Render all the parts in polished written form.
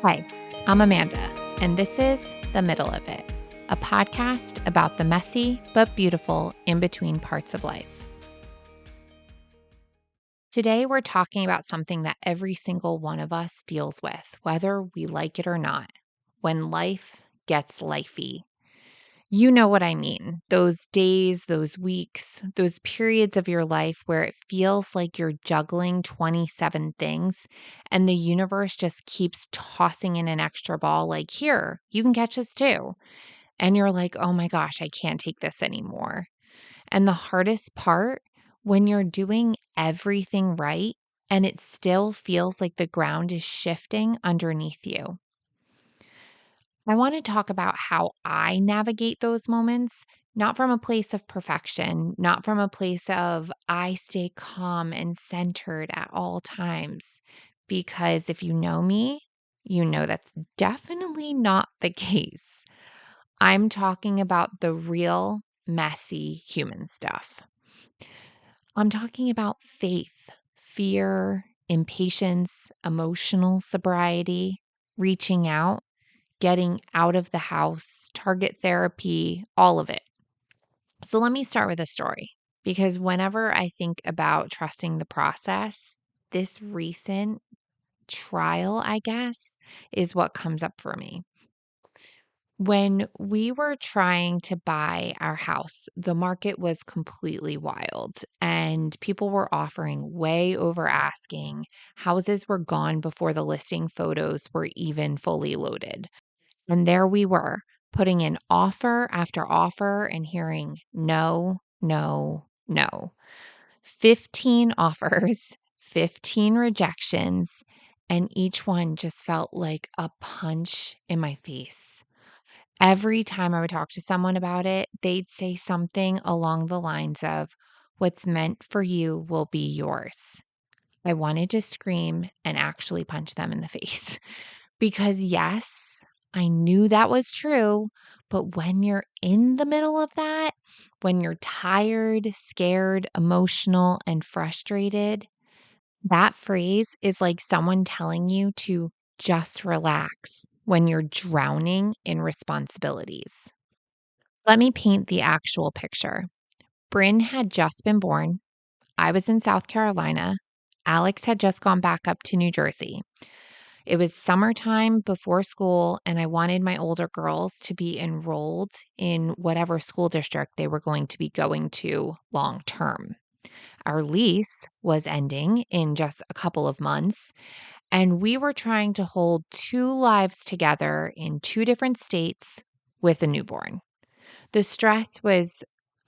Hi, I'm Amanda, and this is The Middle of It, a podcast about the messy but beautiful in between parts of life. Today, we're talking about something that every single one of us deals with, whether we like it or not, when life gets lifey. You know what I mean. Those days, those weeks, those periods of your life where it feels like you're juggling 27 things and the universe just keeps tossing in an extra ball, like, here, you can catch this too. And you're like, oh my gosh, I can't take this anymore. And the hardest part, when you're doing everything right and it still feels like the ground is shifting underneath you. I want to talk about how I navigate those moments, not from a place of perfection, not from a place of I stay calm and centered at all times. Because if you know me, you know that's definitely not the case. I'm talking about the real, messy human stuff. I'm talking about faith, fear, impatience, emotional sobriety, reaching out, getting out of the house, target therapy, all of it. So let me start with a story because whenever I think about trusting the process, this recent trial, I guess, is what comes up for me. When we were trying to buy our house, the market was completely wild and people were offering way over asking. Houses were gone before the listing photos were even fully loaded. And there we were, putting in offer after offer and hearing no, no, no. 15 offers, 15 rejections, and each one just felt like a punch in my face. Every time I would talk to someone about it, they'd say something along the lines of, what's meant for you will be yours. I wanted to scream and actually punch them in the face. Because yes, I knew that was true, but when you're in the middle of that, when you're tired, scared, emotional, and frustrated, that phrase is like someone telling you to just relax when you're drowning in responsibilities. Let me paint the actual picture. Bryn had just been born. I was in South Carolina. Alex had just gone back up to New Jersey. It was summertime before school, and I wanted my older girls to be enrolled in whatever school district they were going to be going to long term. Our lease was ending in just a couple of months, and we were trying to hold two lives together in two different states with a newborn. The stress was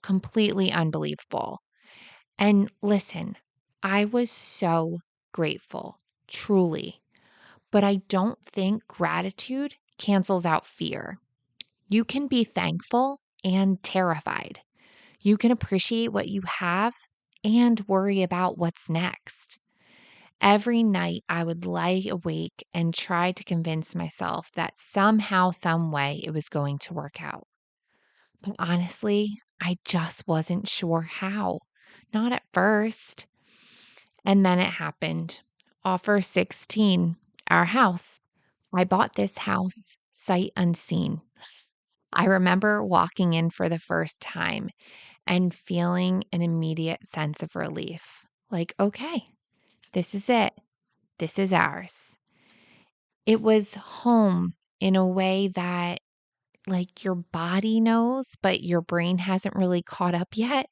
completely unbelievable. And listen, I was so grateful, truly. But I don't think gratitude cancels out fear. You can be thankful and terrified. You can appreciate what you have and worry about what's next. Every night I would lie awake and try to convince myself that somehow, some way it was going to work out. But honestly, I just wasn't sure how. Not at first. And then it happened. Offer 16, our house. I bought this house sight unseen. I remember walking in for the first time and feeling an immediate sense of relief. Like, okay, this is it. This is ours. It was home in a way that, like, your body knows, but your brain hasn't really caught up yet.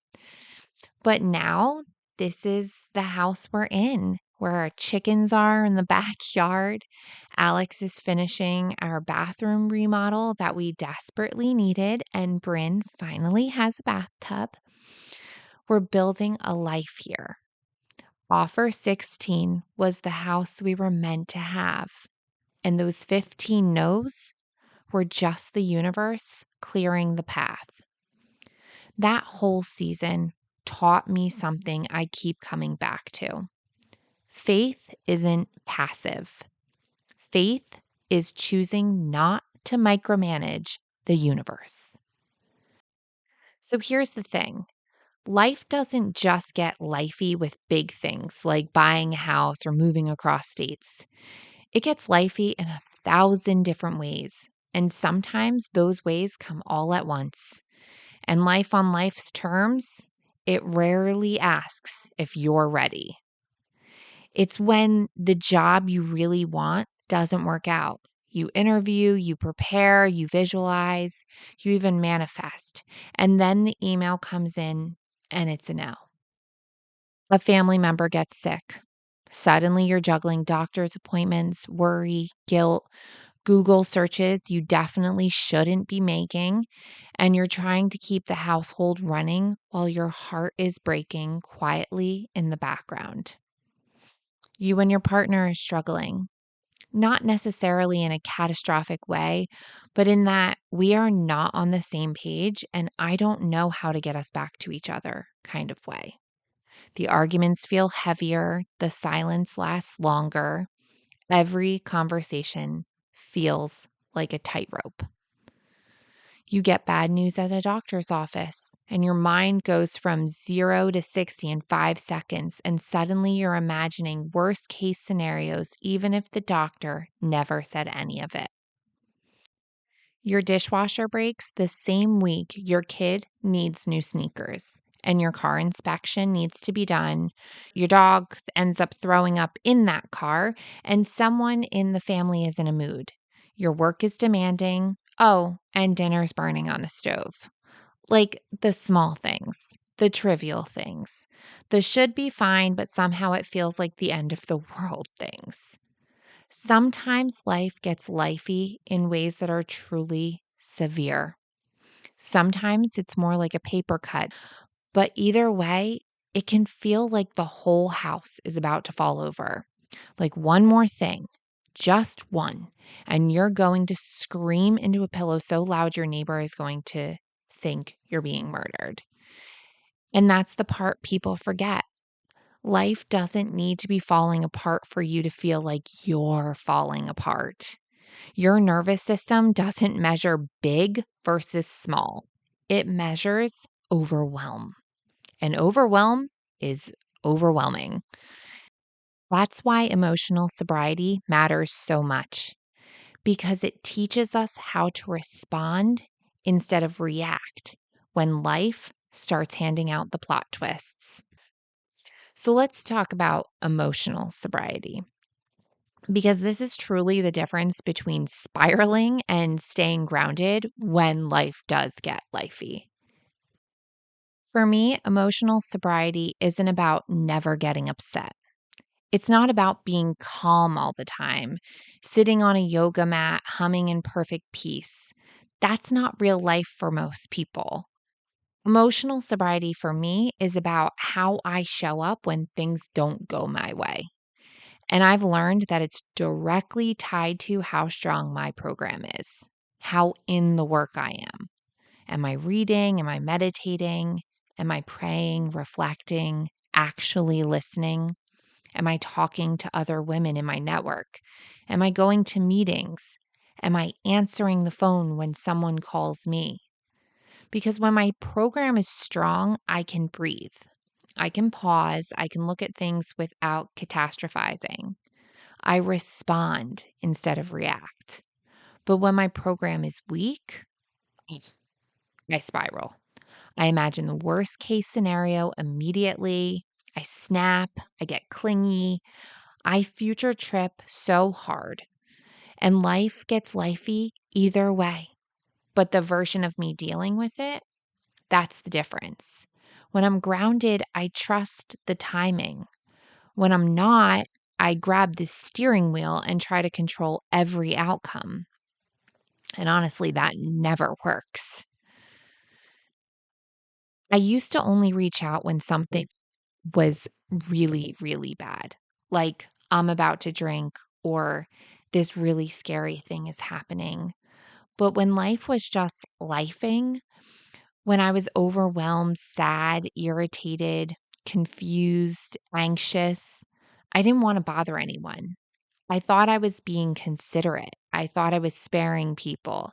But now this is the house we're in, where our chickens are in the backyard. Alex is finishing our bathroom remodel that we desperately needed, and Bryn finally has a bathtub. We're building a life here. Offer 16 was the house we were meant to have, and those 15 no's were just the universe clearing the path. That whole season taught me something I keep coming back to. Faith isn't passive. Faith is choosing not to micromanage the universe. So here's the thing. Life doesn't just get lifey with big things like buying a house or moving across states. It gets lifey in a 1,000 different ways. And sometimes those ways come all at once. And life on life's terms, it rarely asks if you're ready. It's when the job you really want doesn't work out. You interview, you prepare, you visualize, you even manifest. And then the email comes in and it's a no. A family member gets sick. Suddenly you're juggling doctor's appointments, worry, guilt, Google searches you definitely shouldn't be making, and you're trying to keep the household running while your heart is breaking quietly in the background. You and your partner are struggling, not necessarily in a catastrophic way, but in that we are not on the same page and I don't know how to get us back to each other kind of way. The arguments feel heavier, the silence lasts longer. Every conversation feels like a tightrope. You get bad news at a doctor's office, and your mind goes from 0 to 60 in 5 seconds, and suddenly you're imagining worst case scenarios, even if the doctor never said any of it. Your dishwasher breaks the same week your kid needs new sneakers, and your car inspection needs to be done. Your dog ends up throwing up in that car, and someone in the family is in a mood. Your work is demanding. Oh, and dinner's burning on the stove. Like the small things, the trivial things, the should be fine, but somehow it feels like the end of the world things. Sometimes life gets lifey in ways that are truly severe. Sometimes it's more like a paper cut, but either way, it can feel like the whole house is about to fall over. Like one more thing, just one, and you're going to scream into a pillow so loud your neighbor is going to think you're being murdered. And that's the part people forget. Life doesn't need to be falling apart for you to feel like you're falling apart. Your nervous system doesn't measure big versus small, it measures overwhelm. And overwhelm is overwhelming. That's why emotional sobriety matters so much because it teaches us how to respond instead of react when life starts handing out the plot twists. So let's talk about emotional sobriety because this is truly the difference between spiraling and staying grounded when life does get lifey. For me, emotional sobriety isn't about never getting upset. It's not about being calm all the time, sitting on a yoga mat, humming in perfect peace. That's not real life for most people. Emotional sobriety for me is about how I show up when things don't go my way. And I've learned that it's directly tied to how strong my program is, how in the work I am. Am I reading? Am I meditating? Am I praying, reflecting, actually listening? Am I talking to other women in my network? Am I going to meetings? Am I answering the phone when someone calls me? Because when my program is strong, I can breathe. I can pause. I can look at things without catastrophizing. I respond instead of react. But when my program is weak, I spiral. I imagine the worst case scenario immediately. I snap. I get clingy. I future trip so hard. And life gets lifey either way. But the version of me dealing with it, that's the difference. When I'm grounded, I trust the timing. When I'm not, I grab the steering wheel and try to control every outcome. And honestly, that never works. I used to only reach out when something was really, really bad, like I'm about to drink or this really scary thing is happening. But when life was just lifing, when I was overwhelmed, sad, irritated, confused, anxious, I didn't want to bother anyone. I thought I was being considerate. I thought I was sparing people.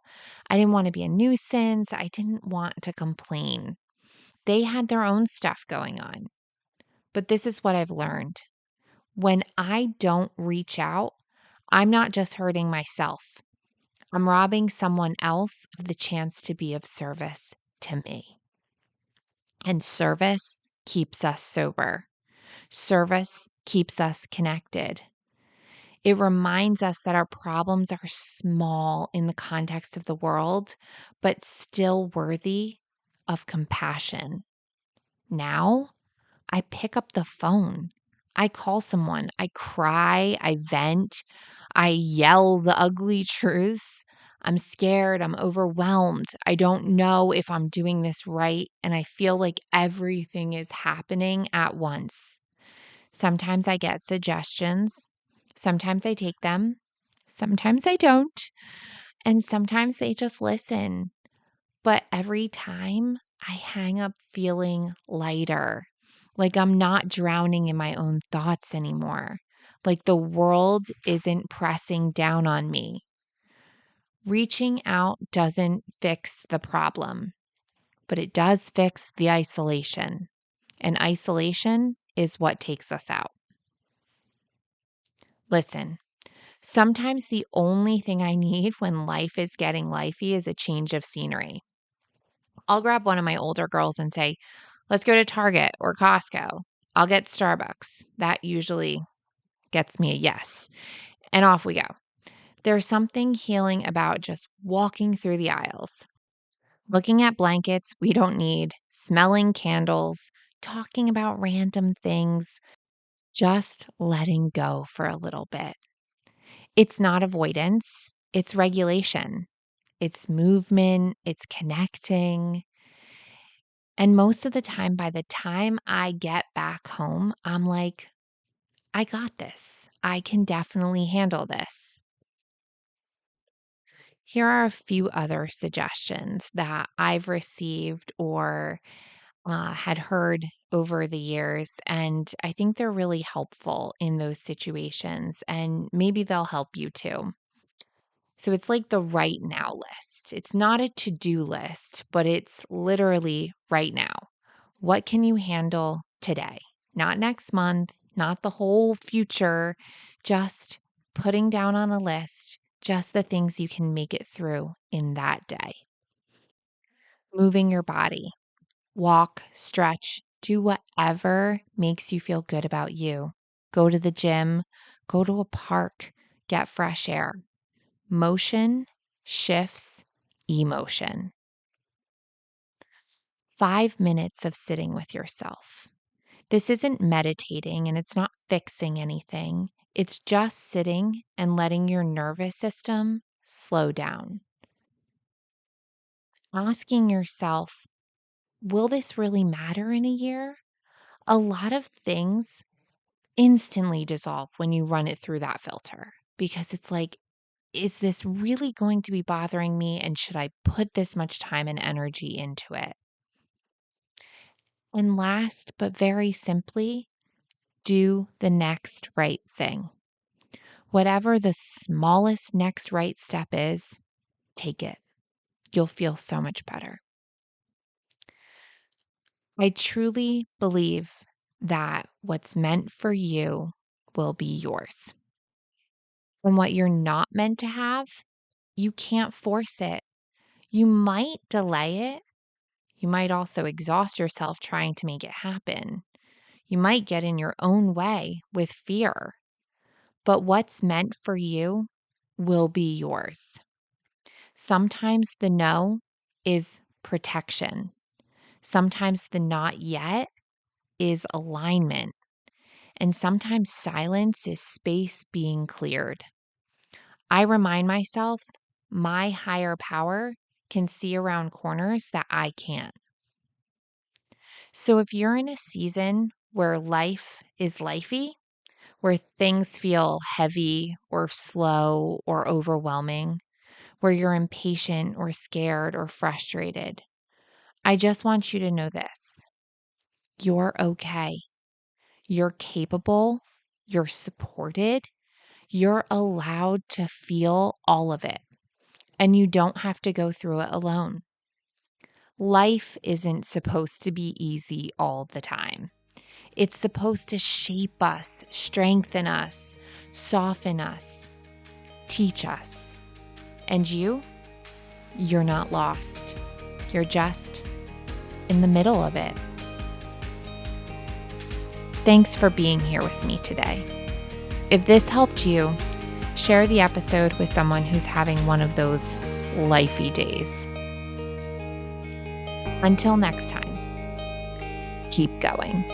I didn't want to be a nuisance. I didn't want to complain. They had their own stuff going on. But this is what I've learned. When I don't reach out, I'm not just hurting myself. I'm robbing someone else of the chance to be of service to me. And service keeps us sober. Service keeps us connected. It reminds us that our problems are small in the context of the world, but still worthy of compassion. Now, I pick up the phone. I call someone. I cry. I vent. I yell the ugly truths. I'm scared. I'm overwhelmed. I don't know if I'm doing this right. And I feel like everything is happening at once. Sometimes I get suggestions. Sometimes I take them. Sometimes I don't. And sometimes they just listen. But every time I hang up feeling lighter, like I'm not drowning in my own thoughts anymore, like the world isn't pressing down on me. Reaching out doesn't fix the problem, but it does fix the isolation. And isolation is what takes us out. Listen, sometimes the only thing I need when life is getting lifey is a change of scenery. I'll grab one of my older girls and say, let's go to Target or Costco. I'll get Starbucks. That usually gets me a yes. And off we go. There's something healing about just walking through the aisles, looking at blankets we don't need, smelling candles, talking about random things, just letting go for a little bit. It's not avoidance, it's regulation, it's movement, it's connecting. And most of the time, by the time I get back home, I'm like, I got this. I can definitely handle this. Here are a few other suggestions that I've received or had heard over the years. And I think they're really helpful in those situations. And maybe they'll help you too. So it's like the right now list. It's not a to do list, but it's literally right now. What can you handle today? Not next month, not the whole future, just putting down on a list just the things you can make it through in that day. Moving your body, walk, stretch, do whatever makes you feel good about you. Go to the gym, go to a park, get fresh air. Motion shifts emotion. 5 minutes of sitting with yourself. This isn't meditating and it's not fixing anything. It's just sitting and letting your nervous system slow down. Asking yourself, will this really matter in a year? A lot of things instantly dissolve when you run it through that filter because it's like, is this really going to be bothering me? And should I put this much time and energy into it? And last, but very simply, do the next right thing. Whatever the smallest next right step is, take it. You'll feel so much better. I truly believe that what's meant for you will be yours. And what you're not meant to have, you can't force it. You might delay it. You might also exhaust yourself trying to make it happen. You might get in your own way with fear. But what's meant for you will be yours. Sometimes the no is protection. Sometimes the not yet is alignment. And sometimes silence is space being cleared. I remind myself my higher power can see around corners that I can't. So if you're in a season where life is lifey, where things feel heavy or slow or overwhelming, where you're impatient or scared or frustrated, I just want you to know this. You're okay. You're capable. You're supported. You're allowed to feel all of it. And you don't have to go through it alone. Life isn't supposed to be easy all the time. It's supposed to shape us, strengthen us, soften us. teach us. And you're not lost. You're just in the middle of it. Thanks for being here with me today. If this helped you, share the episode with someone who's having one of those lifey days. Until next time, keep going.